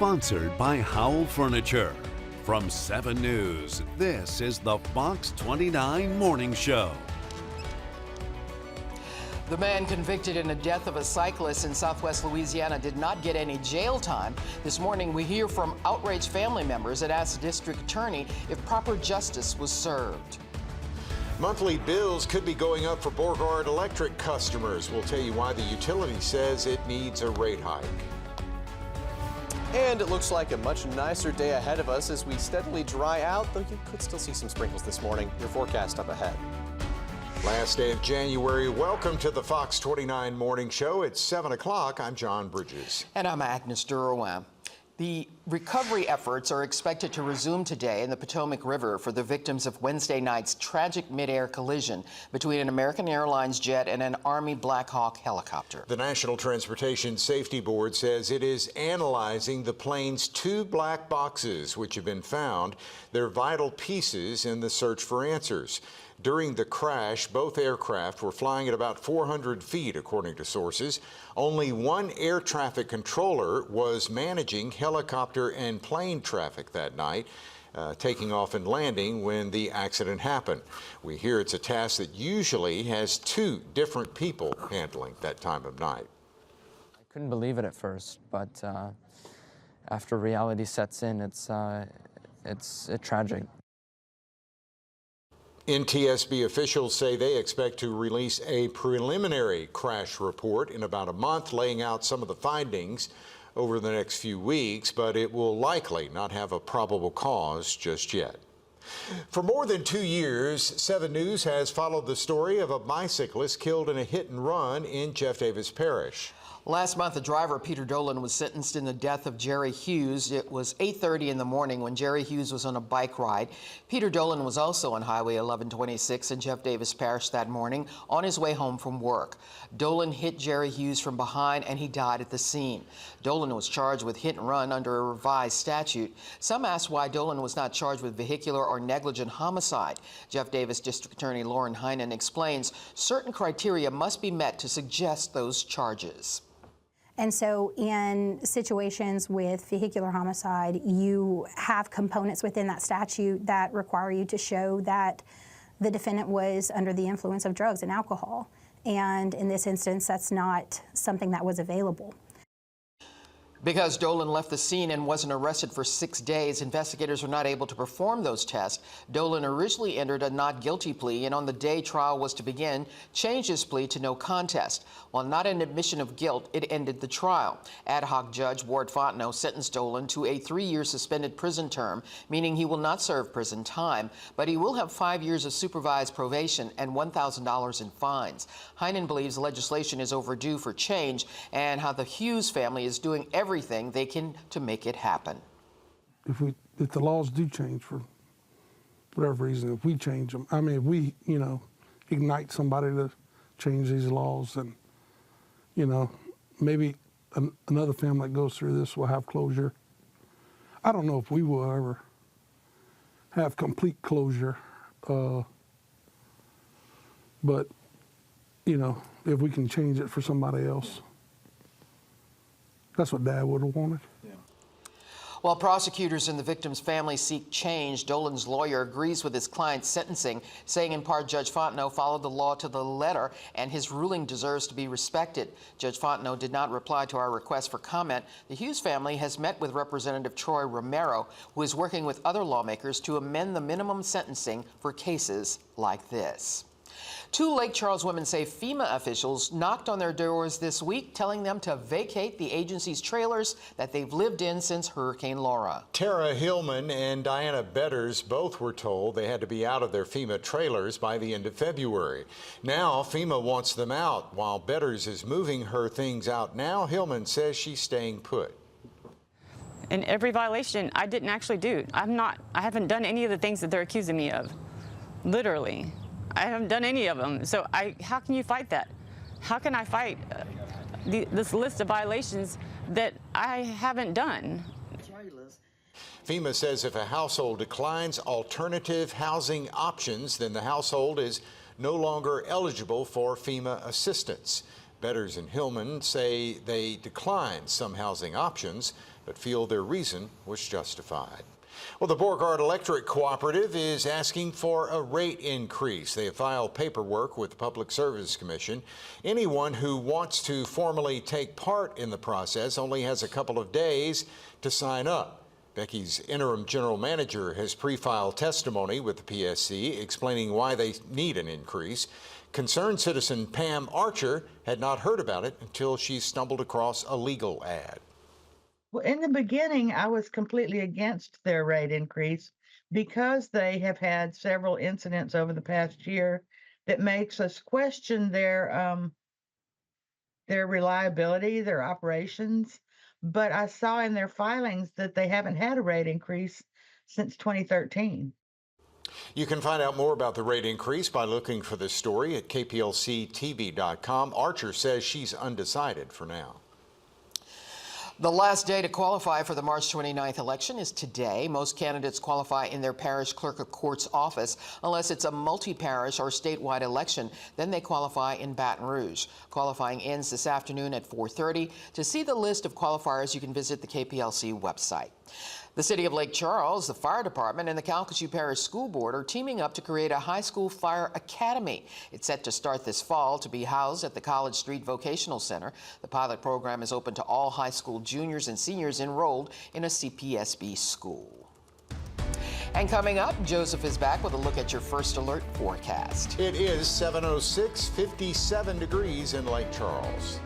Sponsored by Howell Furniture. From 7 News, this is the Fox 29 Morning Show. The man convicted in the death of a cyclist in southwest Louisiana did not get any jail time. This morning, we hear from outraged family members that asked the district attorney if proper justice was served. Monthly bills could be going up for Borgard Electric customers. We'll tell you why the utility says it needs a rate hike. And it looks like a much nicer day ahead of us as we steadily dry out, though you could still see some sprinkles this morning. Your forecast up ahead. Last day of January. Welcome to the Fox 29 Morning Show. It's 7 o'clock. I'm John Bridges. And I'm Agnes Durowam. The recovery efforts are expected to resume today in the Potomac River for the victims of Wednesday night's tragic mid-air collision between an American Airlines jet and an Army Black Hawk helicopter. The National Transportation Safety Board says it is analyzing the plane's 2 black boxes, which have been found. They're vital pieces in the search for answers. During the crash, both aircraft were flying at about 400 feet, according to sources. Only one air traffic controller was managing helicopter and plane traffic that night, taking off and landing when the accident happened. We hear it's a task that usually has 2 different people handling that time of night. I couldn't believe it at first, but after reality sets in, it's tragic. NTSB officials say they expect to release a preliminary crash report in about a month, laying out some of the findings over the next few weeks, but it will likely not have a probable cause just yet. For more than 2 years, 7 News has followed the story of a bicyclist killed in a hit and run in Jeff Davis Parish. Last month, the driver, Peter Dolan, was sentenced in the death of Jerry Hughes. It was 8:30 in the morning when Jerry Hughes was on a bike ride. Peter Dolan was also on Highway 1126 in Jeff Davis Parish that morning on his way home from work. Dolan hit Jerry Hughes from behind and he died at the scene. Dolan was charged with hit and run under a revised statute. Some asked why Dolan was not charged with vehicular or negligent homicide. Jeff Davis District Attorney Lauren Heinen explains certain criteria must be met to suggest those charges. And so in situations with vehicular homicide, you have components within that statute that require you to show that the defendant was under the influence of drugs and alcohol. And in this instance, that's not something that was available. Because Dolan left the scene and wasn't arrested for 6 days, investigators were not able to perform those tests. Dolan originally entered a not guilty plea and on the day trial was to begin, changed his plea to no contest. While not an admission of guilt, it ended the trial. Ad hoc Judge Ward Fontenot sentenced Dolan to a 3-year suspended prison term, meaning he will not serve prison time, but he will have 5 years of supervised probation and $1,000 in fines. Heinen believes legislation is overdue for change and how the Hughes family is doing everything they can to make it happen. If the laws do change for whatever reason, if we change them, I mean, if we, ignite somebody to change these laws, and, maybe another family that goes through this will have closure. I don't know if we will ever have complete closure, but, if we can change it for somebody else. That's what Dad would have wanted. Yeah. While prosecutors and the victim's family seek change, Dolan's lawyer agrees with his client's sentencing, saying in part Judge Fontenot followed the law to the letter and his ruling deserves to be respected. Judge Fontenot did not reply to our request for comment. The Hughes family has met with Representative Troy Romero, who is working with other lawmakers to amend the minimum sentencing for cases like this. 2 Lake Charles women say FEMA officials knocked on their doors this week, telling them to vacate the agency's trailers that they've lived in since Hurricane Laura. Tara Hillman and Diana Betters both were told they had to be out of their FEMA trailers by the end of February. Now FEMA wants them out. While Betters is moving her things out now, Hillman says she's staying put. And every violation I didn't actually do. I haven't done any of the things that they're accusing me of. Literally. I haven't done any of them. So how can you fight that? How can I fight this list of violations that I haven't done? FEMA says if a household declines alternative housing options, then the household is no longer eligible for FEMA assistance. Betters and Hillman say they declined some housing options, but feel their reason was justified. Well, the Beauregard Electric Cooperative is asking for a rate increase. They have filed paperwork with the Public Service Commission. Anyone who wants to formally take part in the process only has a couple of days to sign up. Becky's interim general manager has pre-filed testimony with the PSC explaining why they need an increase. Concerned citizen Pam Archer had not heard about it until she stumbled across a legal ad. Well, in the beginning, I was completely against their rate increase because they have had several incidents over the past year that makes us question their reliability, their operations. But I saw in their filings that they haven't had a rate increase since 2013. You can find out more about the rate increase by looking for this story at kplctv.com. Archer says she's undecided for now. The last day to qualify for the March 29th election is today. Most candidates qualify in their parish clerk of court's office unless it's a multi-parish or statewide election. Then they qualify in Baton Rouge. Qualifying ends this afternoon at 4:30. To see the list of qualifiers, you can visit the KPLC website. The City of Lake Charles, the Fire Department, and the Calcasieu Parish School Board are teaming up to create a high school fire academy. It's set to start this fall to be housed at the College Street Vocational Center. The pilot program is open to all high school juniors and seniors enrolled in a CPSB school. And coming up, Joseph is back with a look at your first alert forecast. It is 7:06, 57 degrees in Lake Charles.